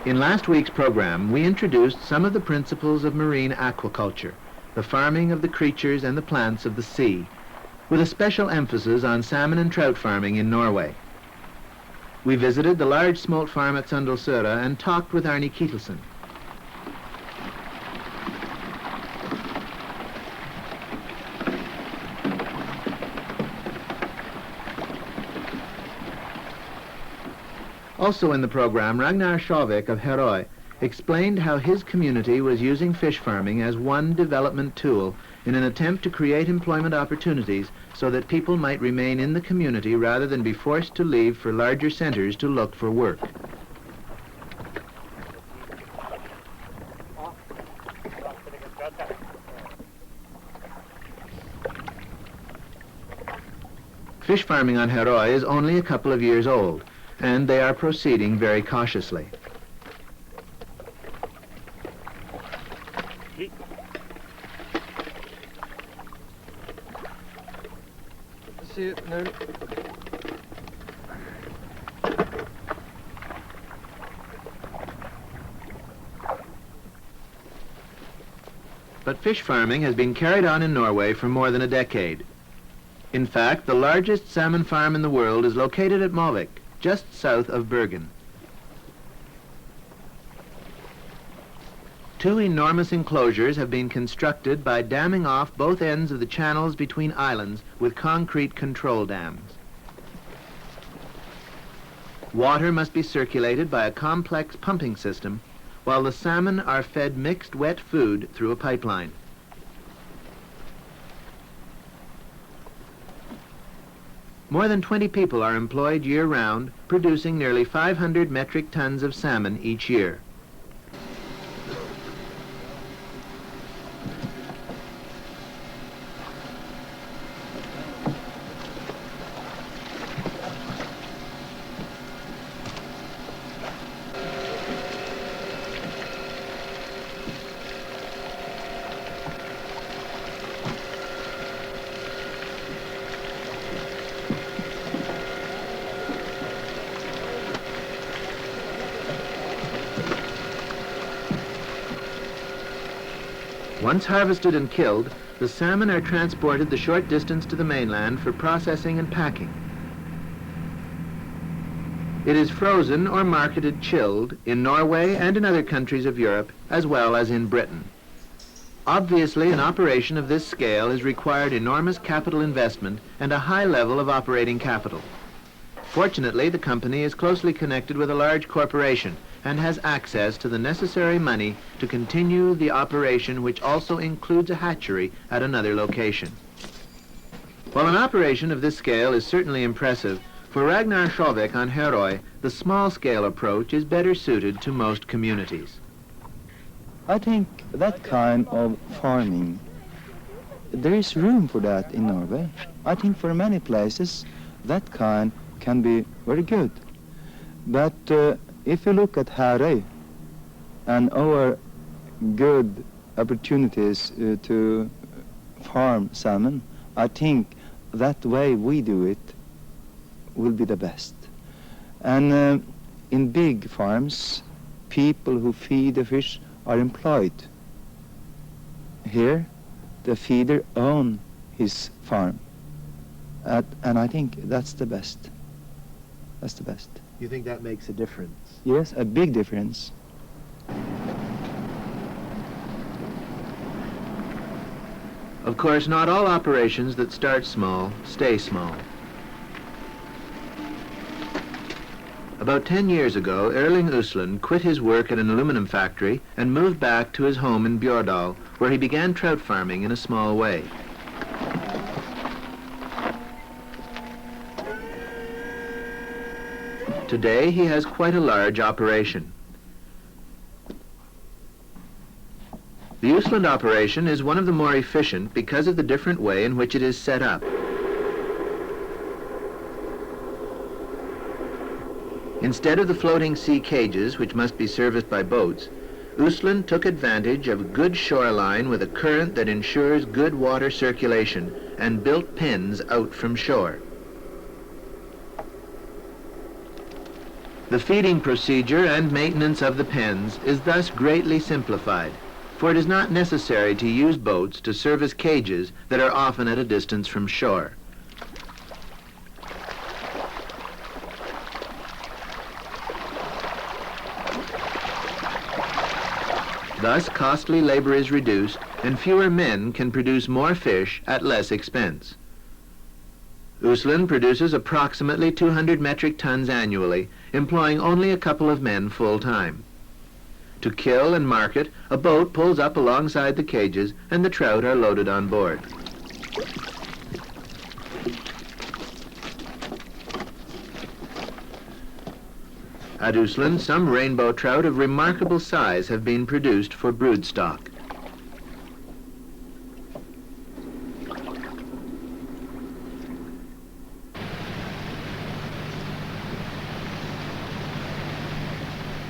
In last week's program, we introduced some of the principles of marine aquaculture, the farming of the creatures and the plants of the sea, with a special emphasis on salmon and trout farming in Norway. We visited the large smolt farm at Sundalsøra and talked with Arne Kittelsen. Also in the program, Ragnar Sjåvik of Herøy explained how his community was using fish farming as one development tool in an attempt to create employment opportunities so that people might remain in the community rather than be forced to leave for larger centers to look for work. Fish farming on Herøy is only a couple of years old, and they are proceeding very cautiously. But fish farming has been carried on in Norway for more than a decade. In fact, the largest salmon farm in the world is located at Malvik, just south of Bergen. Two enormous enclosures have been constructed by damming off both ends of the channels between islands with concrete control dams. Water must be circulated by a complex pumping system, while the salmon are fed mixed wet food through a pipeline. More than 20 people are employed year-round, producing nearly 500 metric tons of salmon each year. Once harvested and killed, the salmon are transported the short distance to the mainland for processing and packing. It is frozen or marketed chilled in Norway and in other countries of Europe, as well as in Britain. Obviously, an operation of this scale has required enormous capital investment and a high level of operating capital. Fortunately, the company is closely connected with a large corporation and has access to the necessary money to continue the operation, which also includes a hatchery at another location. While an operation of this scale is certainly impressive, for Ragnar Sjåvik on Herøy, the small-scale approach is better suited to most communities. I think that kind of farming, there is room for that in Norway. I think for many places that kind can be very good. But if you look at Herøy and our good opportunities to farm salmon, I think that way we do it will be the best. And in big farms, people who feed the fish are employed. Here, the feeder owns his farm. And I think that's the best. That's the best. You think that makes a difference? Yes, a big difference. Of course, not all operations that start small stay small. About 10 years ago, Erling Usland quit his work at an aluminum factory and moved back to his home in Bjørdal, where he began trout farming in a small way. Today, he has quite a large operation. The Usland operation is one of the more efficient because of the different way in which it is set up. Instead of the floating sea cages, which must be serviced by boats, Usland took advantage of a good shoreline with a current that ensures good water circulation and built pens out from shore. The feeding procedure and maintenance of the pens is thus greatly simplified, for it is not necessary to use boats to service cages that are often at a distance from shore. Thus, costly labor is reduced, and fewer men can produce more fish at less expense. Uslan produces approximately 200 metric tons annually, employing only a couple of men full-time. To kill and market, a boat pulls up alongside the cages and the trout are loaded on board. At Uslan, some rainbow trout of remarkable size have been produced for broodstock.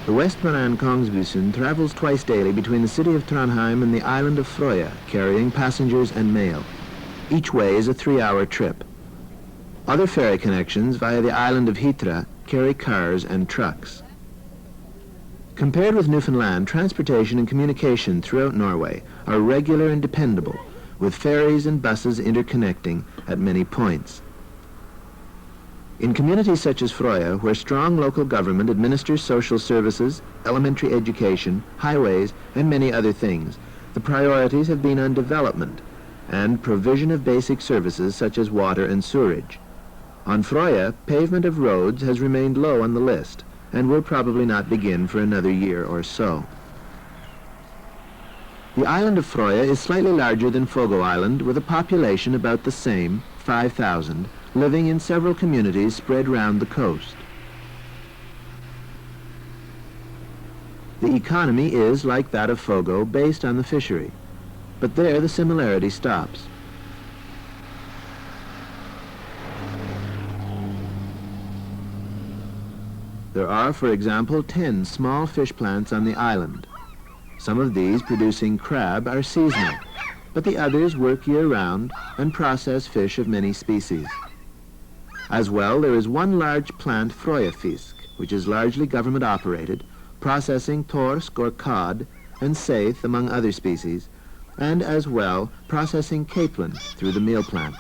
The Westmanland Kongsbussen travels twice daily between the city of Trondheim and the island of Freya, carrying passengers and mail. Each way is a 3-hour trip. Other ferry connections via the island of Hitra carry cars and trucks. Compared with Newfoundland, transportation and communication throughout Norway are regular and dependable, with ferries and buses interconnecting at many points. In communities such as Freya, where strong local government administers social services, elementary education, highways, and many other things, the priorities have been on development and provision of basic services such as water and sewerage. On Freya, pavement of roads has remained low on the list and will probably not begin for another year or so. The island of Freya is slightly larger than Fogo Island, with a population about the same, 5,000, living in several communities spread round the coast. The economy is, like that of Fogo, based on the fishery, but there the similarity stops. There are, for example, 10 small fish plants on the island. Some of these producing crab are seasonal, but the others work year-round and process fish of many species. As well, there is one large plant, Freya fisk, which is largely government-operated, processing torsk or cod and saithe, among other species, and as well processing capelin through the meal plant.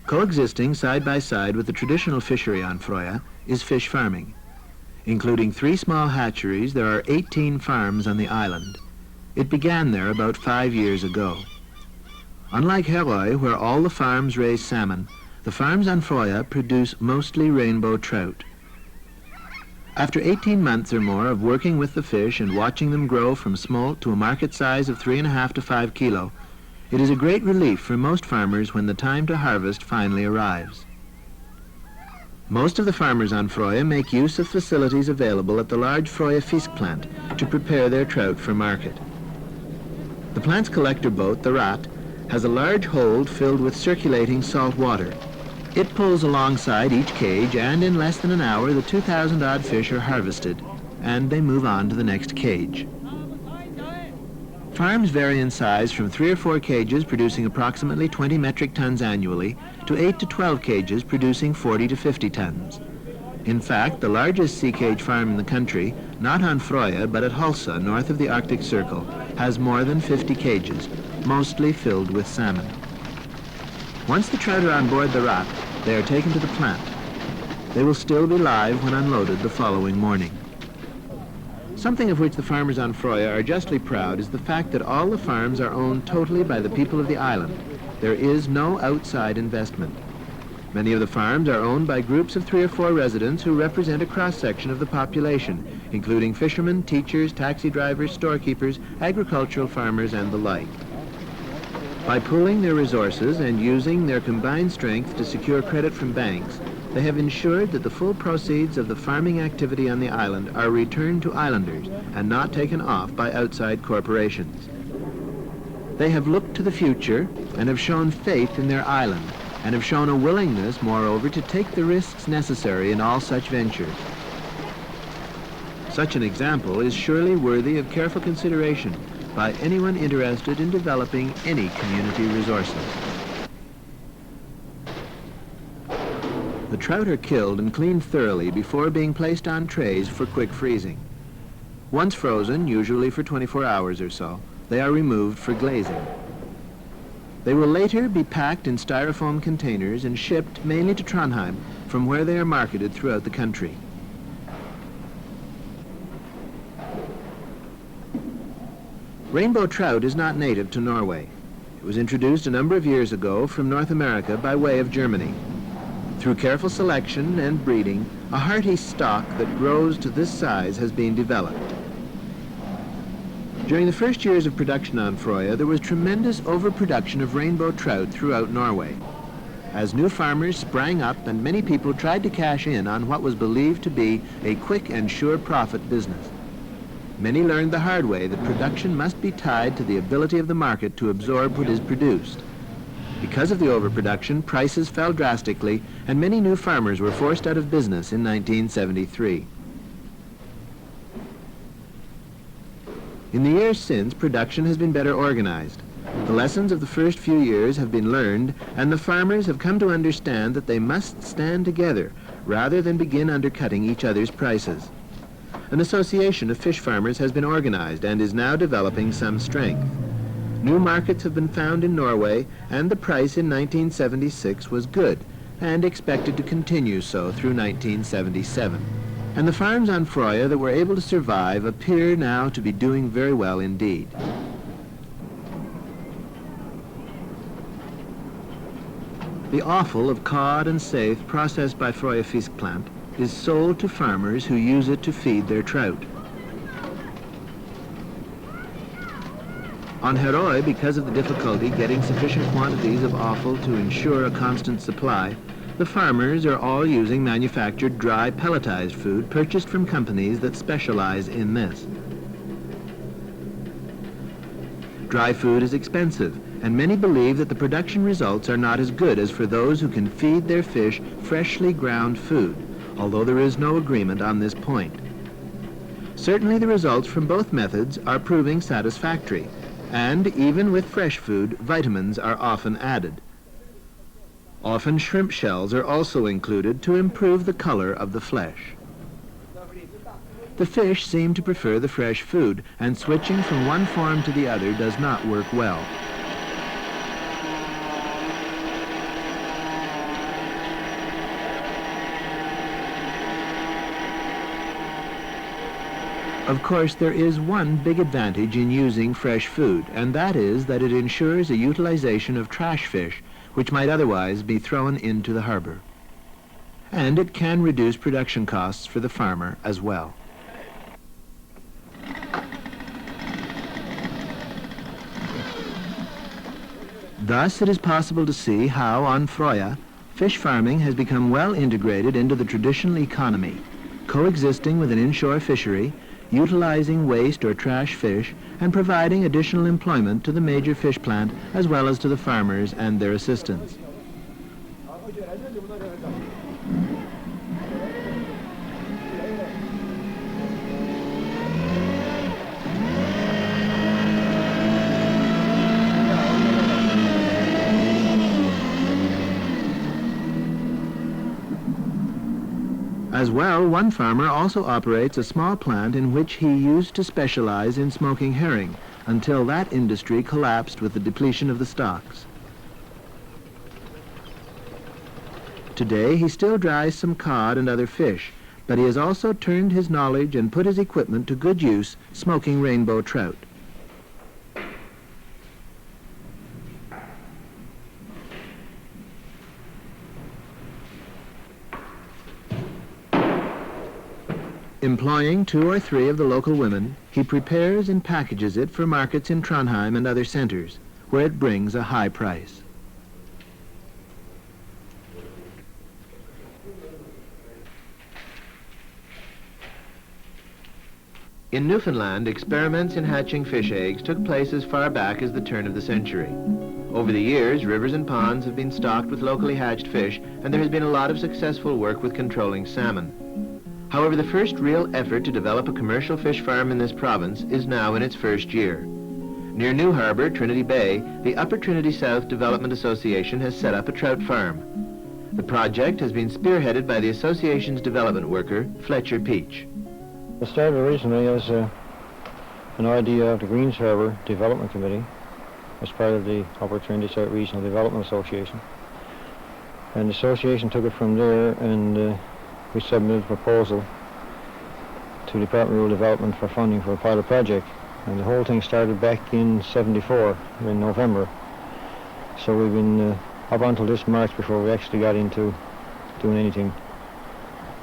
Coexisting side by side with the traditional fishery on Freya is fish farming. Including 3 small hatcheries, there are 18 farms on the island. It began there about 5 years ago. Unlike Herøy, where all the farms raise salmon, the farms on Freya produce mostly rainbow trout. After 18 months or more of working with the fish and watching them grow from smolt to a market size of 3.5 to 5 kilo, it is a great relief for most farmers when the time to harvest finally arrives. Most of the farmers on Freya make use of facilities available at the large Freya fisk plant to prepare their trout for market. The plant's collector boat, the Rat, has a large hold filled with circulating salt water. It pulls alongside each cage, and in less than an hour the 2,000-odd fish are harvested, and they move on to the next cage. Farms vary in size from 3 or 4 cages producing approximately 20 metric tons annually to 8 to 12 cages producing 40 to 50 tons. In fact, the largest sea cage farm in the country, not on Freya but at Hulsa, north of the Arctic Circle, has more than 50 cages, mostly filled with salmon. Once the trout are on board the Rat, they are taken to the plant. They will still be live when unloaded the following morning. Something of which the farmers on Freya are justly proud is the fact that all the farms are owned totally by the people of the island. There is no outside investment. Many of the farms are owned by groups of 3 or 4 residents who represent a cross-section of the population, including fishermen, teachers, taxi drivers, storekeepers, agricultural farmers, and the like. By pooling their resources and using their combined strength to secure credit from banks, they have ensured that the full proceeds of the farming activity on the island are returned to islanders and not taken off by outside corporations. They have looked to the future and have shown faith in their island, and have shown a willingness, moreover, to take the risks necessary in all such ventures. Such an example is surely worthy of careful consideration by anyone interested in developing any community resources. The trout are killed and cleaned thoroughly before being placed on trays for quick freezing. Once frozen, usually for 24 hours or so, they are removed for glazing. They will later be packed in styrofoam containers and shipped mainly to Trondheim, from where they are marketed throughout the country. Rainbow trout is not native to Norway. It was introduced a number of years ago from North America by way of Germany. Through careful selection and breeding, a hearty stock that grows to this size has been developed. During the first years of production on Freya, there was tremendous overproduction of rainbow trout throughout Norway. As new farmers sprang up and many people tried to cash in on what was believed to be a quick and sure profit business. Many learned the hard way that production must be tied to the ability of the market to absorb what is produced. Because of the overproduction, prices fell drastically, and many new farmers were forced out of business in 1973. In the years since, production has been better organized. The lessons of the first few years have been learned, and the farmers have come to understand that they must stand together rather than begin undercutting each other's prices. An association of fish farmers has been organized and is now developing some strength. New markets have been found in Norway, and the price in 1976 was good and expected to continue so through 1977. And the farms on Freya that were able to survive appear now to be doing very well indeed. The offal of cod and saithe processed by Freya Fiskplant is sold to farmers who use it to feed their trout. On Herøy, because of the difficulty getting sufficient quantities of offal to ensure a constant supply, the farmers are all using manufactured dry pelletized food purchased from companies that specialize in this. Dry food is expensive, and many believe that the production results are not as good as for those who can feed their fish freshly ground food, although there is no agreement on this point. Certainly the results from both methods are proving satisfactory, and even with fresh food, vitamins are often added. Often shrimp shells are also included to improve the color of the flesh. The fish seem to prefer the fresh food, and switching from one form to the other does not work well. Of course, there is one big advantage in using fresh food, and that is that it ensures a utilization of trash fish which might otherwise be thrown into the harbor. And it can reduce production costs for the farmer as well. Thus, it is possible to see how, on Freya, fish farming has become well integrated into the traditional economy, coexisting with an inshore fishery, utilizing waste or trash fish, and providing additional employment to the major fish plant as well as to the farmers and their assistants. As well, one farmer also operates a small plant in which he used to specialize in smoking herring until that industry collapsed with the depletion of the stocks. Today, he still dries some cod and other fish, but he has also turned his knowledge and put his equipment to good use smoking rainbow trout. Employing 2 or 3 of the local women, he prepares and packages it for markets in Trondheim and other centers, where it brings a high price. In Newfoundland, experiments in hatching fish eggs took place as far back as the turn of the century. Over the years, rivers and ponds have been stocked with locally hatched fish, and there has been a lot of successful work with controlling salmon. However, the first real effort to develop a commercial fish farm in this province is now in its first year. Near New Harbour, Trinity Bay, the Upper Trinity South Development Association has set up a trout farm. The project has been spearheaded by the association's development worker, Fletcher Peach. It started originally as an idea of the Greens Harbour Development Committee as part of the Upper Trinity South Regional Development Association. And the association took it from there, and we submitted a proposal to the Department of Rural Development for funding for a pilot project. And the whole thing started back in '74, in November. So we've been up until this March before we actually got into doing anything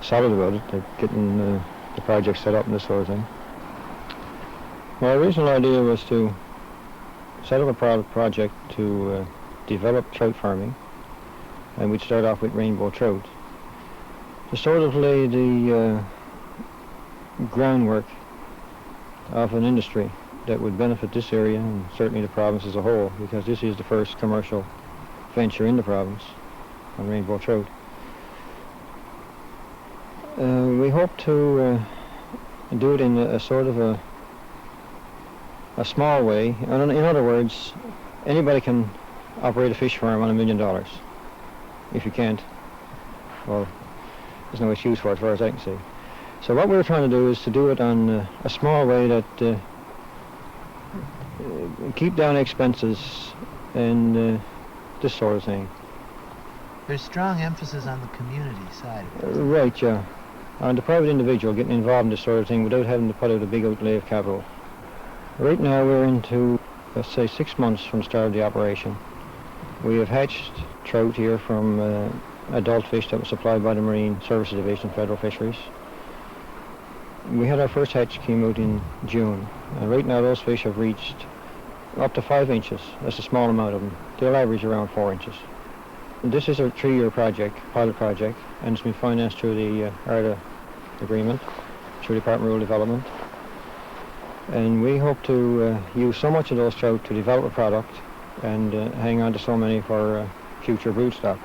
solid about it, like getting the project set up and this sort of thing. My original idea was to set up a project to develop trout farming, and we'd start off with rainbow trout. To sort of lay the groundwork of an industry that would benefit this area and certainly the province as a whole, because this is the first commercial venture in the province on rainbow trout. We hope to do it in a sort of a small way. In other words, anybody can operate a fish farm on $1 million. If you can't, well, there's no excuse for it as far as I can see. So what we're trying to do is to do it on a small way that keep down expenses and this sort of thing. There's strong emphasis on the community side of it. Right, yeah. On the private individual getting involved in this sort of thing without having to put out a big outlay of capital. Right now we're into, let's say, 6 months from the start of the operation. We have hatched trout here from adult fish that was supplied by the Marine Services Division, Federal Fisheries. We had our first hatch came out in June, and right now those fish have reached up to 5 inches. That's a small amount of them. They'll average around 4 inches. This is a 3-year project, pilot project, and it's been financed through the ARDA agreement, through the Department of Rural Development. And we hope to use so much of those trout to develop a product and hang on to so many for future brood stock.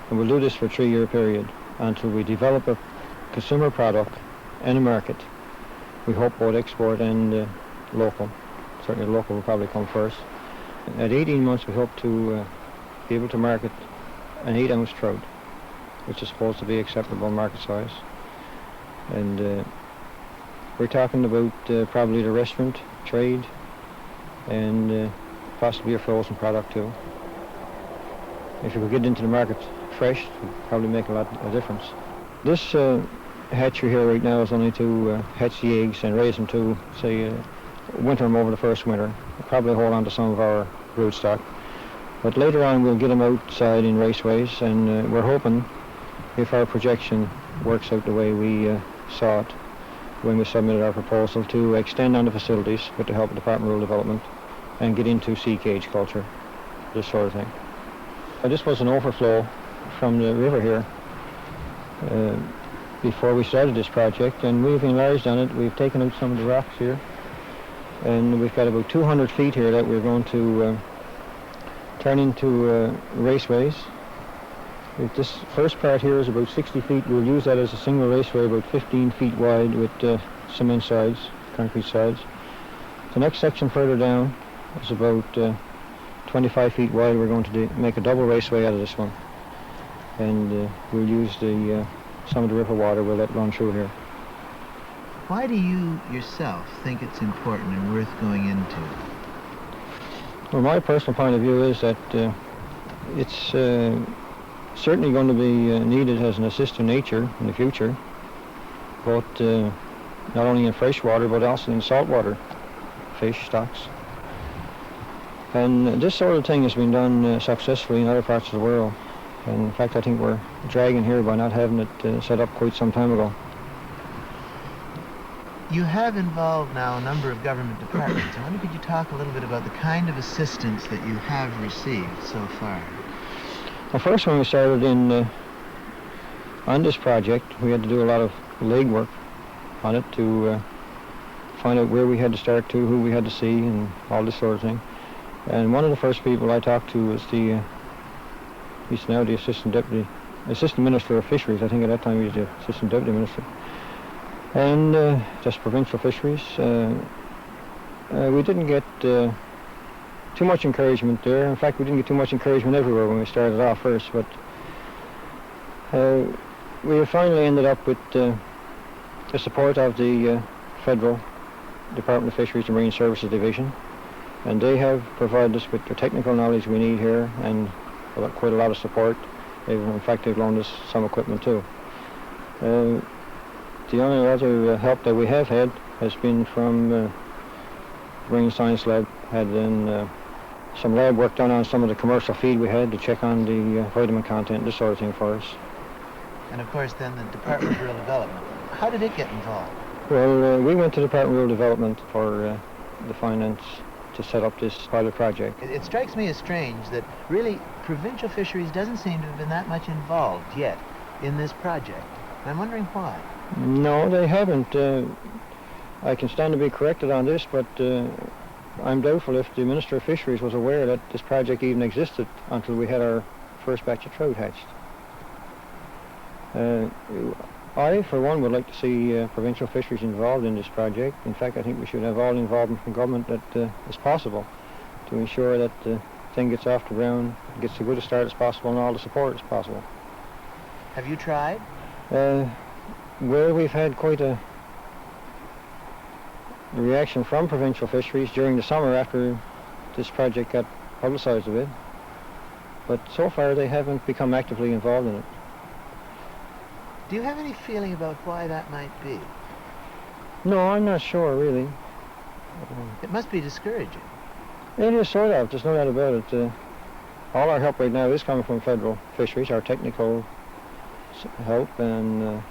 And we'll do this for a 3-year period until we develop a consumer product and a market. We hope both export and local. Certainly the local will probably come first. At 18 months we hope to be able to market an 8-ounce trout, which is supposed to be acceptable market size. And we're talking about probably the restaurant trade and possibly a frozen product too. If you could get into the market fresh, it would probably make a lot of difference. This hatchery here right now is only to hatch the eggs and raise them to, say, winter them over the first winter. We'll probably hold on to some of our brood stock. But later on we'll get them outside in raceways, and we're hoping, if our projection works out the way we saw it when we submitted our proposal, to extend on the facilities with the help of the Department of Rural Development and get into sea cage culture, this sort of thing. This was an overflow from the river here before we started this project, and we've enlarged on it. We've taken out some of the rocks here, and we've got about 200 feet here that we're going to turn into raceways. If this first part here is about 60 feet, we'll use that as a single raceway about 15 feet wide with cement sides, concrete sides. The next section further down is about 25 feet wide. We're going to make a double raceway out of this one. And we'll use some of the river water we'll let run through here. Why do you yourself think it's important and worth going into? Well, my personal point of view is that it's certainly going to be needed as an assist to nature in the future, both not only in freshwater but also in saltwater fish stocks. And this sort of thing has been done successfully in other parts of the world. And in fact, I think we're dragging here by not having it set up quite some time ago. You have involved now a number of government departments. I wonder, could you talk a little bit about the kind of assistance that you have received so far? Well, first when we started on this project, we had to do a lot of legwork on it to find out where we had to start to, who we had to see, and all this sort of thing. And one of the first people I talked to was he's now the Assistant Minister of Fisheries. I think at that time he was the Assistant Deputy Minister. And just provincial fisheries. We didn't get too much encouragement there. In fact, we didn't get too much encouragement everywhere when we started off first, but We have finally ended up with the support of the Federal Department of Fisheries and Marine Services Division, and they have provided us with the technical knowledge we need here and quite a lot of support. In fact, they've loaned us some equipment too. The only other help that we have had has been from the Marine Science Lab. Had then some lab work done on some of the commercial feed we had to check on the vitamin content, this sort of thing for us. And of course then the Department of Rural Development. How did it get involved? Well, we went to the Department of Rural Development for the finance to set up this pilot project. It strikes me as strange that really provincial fisheries doesn't seem to have been that much involved yet in this project. I'm wondering why. No, they haven't. I can stand to be corrected on this, but I'm doubtful if the Minister of Fisheries was aware that this project even existed until we had our first batch of trout hatched. I, for one, would like to see provincial fisheries involved in this project. In fact, I think we should have all involvement from government that is possible to ensure that the thing gets off the ground, gets as good a start as possible, and all the support as possible. Have you tried? Well, we've had quite a reaction from provincial fisheries during the summer after this project got publicized a bit, but so far they haven't become actively involved in it. Do you have any feeling about why that might be? No, I'm not sure, really. It must be discouraging. It is sort of, there's no doubt about it. All our help right now is coming from federal fisheries, our technical help, and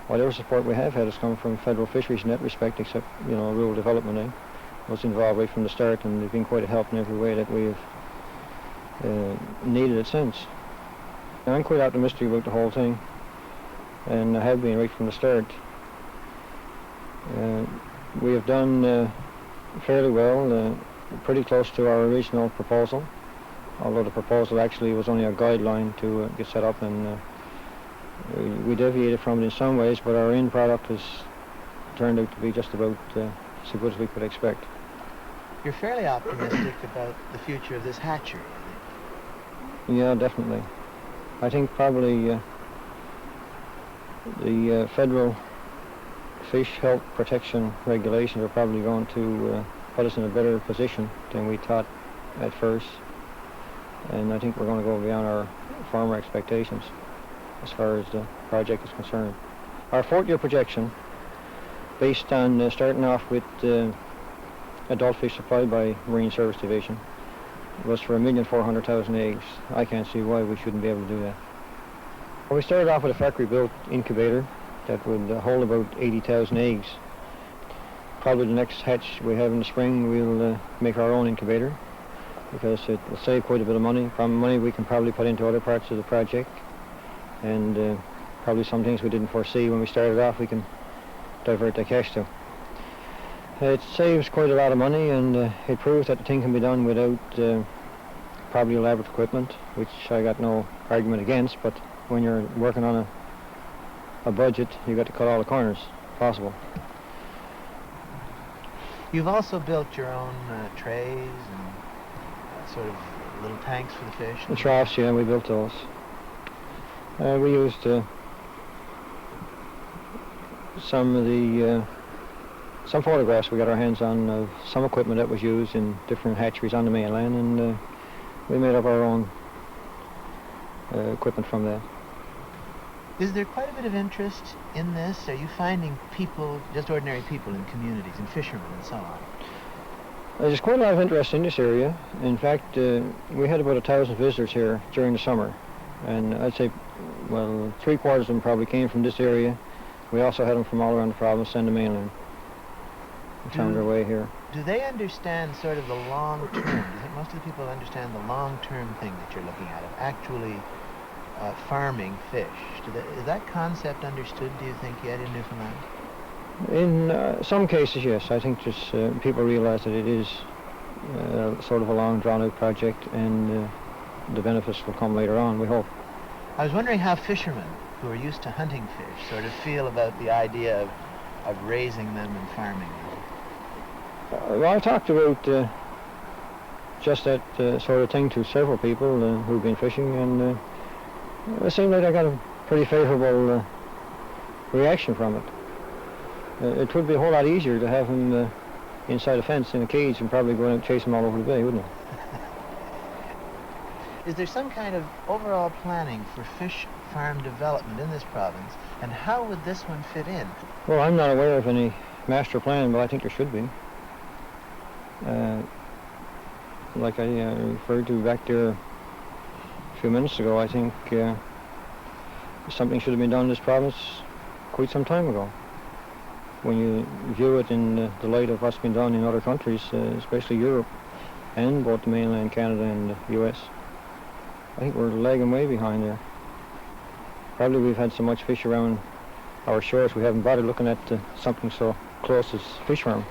whatever support we have had has come from federal fisheries in that respect, except, rural development was involved right from the start, and they've been quite a help in every way that we've needed it since. I'm quite optimistic about the whole thing, and I have been right from the start. We have done fairly well, pretty close to our original proposal, although the proposal actually was only a guideline to get set up, and we deviated from it in some ways, but our end product has turned out to be just about so good as we could expect. You're fairly optimistic about the future of this hatchery, I think. Yeah, definitely. I think probably the federal fish health protection regulations are probably going to put us in a better position than we thought at first, and I think we're going to go beyond our farmer expectations as far as the project is concerned. Our fourth-year projection, based on starting off with adult fish supplied by Marine Service Division, was for 1,400,000 eggs. I can't see why we shouldn't be able to do that. Well, we started off with a factory-built incubator that would hold about 80,000 eggs. Probably the next hatch we have in the spring, we'll make our own incubator, because it will save quite a bit of money. Money we can probably put into other parts of the project, and probably some things we didn't foresee when we started off we can divert the cash to. It saves quite a lot of money, and it proves that the thing can be done without probably elaborate equipment, which I got no argument against, but when you're working on a budget, you've got to cut all the corners possible. You've also built your own trays and sort of little tanks for the fish. The troughs, yeah, we built those. We used some of the some photographs we got our hands on of some equipment that was used in different hatcheries on the mainland, and we made up our own equipment from that. Is there quite a bit of interest in this? Are you finding people, just ordinary people in communities, and fishermen and so on? There's quite a lot of interest in this area. In fact, we had about 1,000 visitors here during the summer, and I'd say, well, 3/4 of them probably came from this area. We also had them from all around the province and the mainland. They found their way here. Do they understand sort of the long term? Do you think most of the people understand the long-term thing that you're looking at, of actually farming fish? Is that concept understood, do you think, yet in Newfoundland? In some cases, yes. I think just people realize that it is sort of a long, drawn-out project, and the benefits will come later on, we hope. I was wondering how fishermen who are used to hunting fish sort of feel about the idea of raising them and farming them. Well, I talked about just that sort of thing to several people who've been fishing, and it seemed like I got a pretty favourable reaction from it. It would be a whole lot easier to have him inside a fence in a cage and probably go out and chase him all over the bay, wouldn't it? Is there some kind of overall planning for fish farm development in this province, and how would this one fit in? Well, I'm not aware of any master plan, but I think there should be. Like I referred to back there a few minutes ago, I think something should have been done in this province quite some time ago. When you view it in the light of what's been done in other countries, especially Europe, and both the mainland Canada and the US, I think we're lagging way behind there. Probably we've had so much fish around our shores we haven't bothered looking at something so close as fish farm.